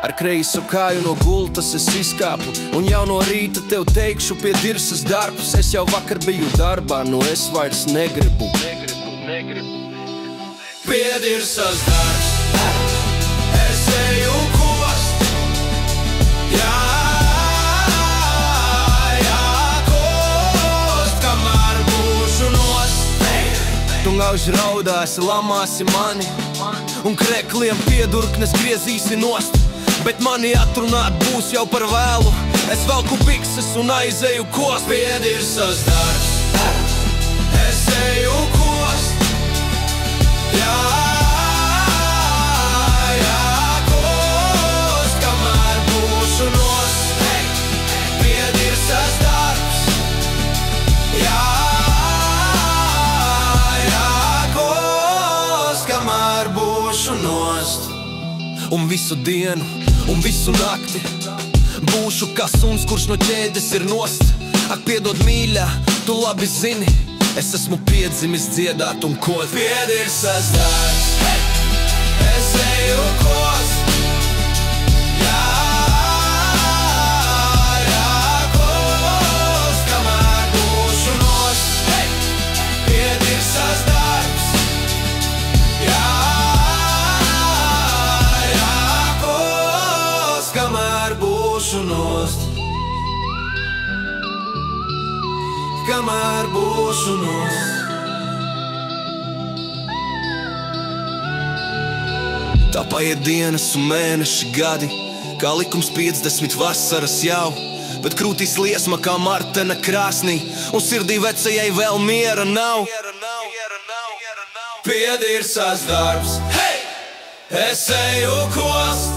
Ar kreiso kāju no gultas es izkāpu, un jau no rīta tev teikšu pie dirsas darbs. Es jau vakar biju darbā, nu es vairs negribu. Pie dirsas darbs, es eju kost, jākost, kamēr būšu nost. Tu gauži raudāsi, lamāsi mani, un krekliem piedurknes griezīsi nost. Bet mani atrunāt būs jau par vēlu. Es velku bikses un aizeju kost. Pie dirsas darbs, es eju kost, jākost, kamēr būšu nost. Pie dirsas darbs, jākost, kamēr būšu nost. Un visu dienu, un visu nakti būšu kā suns, kurš no ķēdes ir nost. Ak, piedod mīļā, tu labi zini, es esmu piedzimis dziedāt un kost. Pie dirsas darbs, es eju kost, jākost, kamēr būšu nost. Pie dirsas darbs, kamēr būšu nost. Kamēr būšu nost. Tā paiet dienas un mēneši gadi, kā likums 50 vasaras jau. Bet krūtīs liesma kā martena krāsnī, un sirdī vecajai vēl miera nav. Pie dirsas darbs, hei! Es eju kost,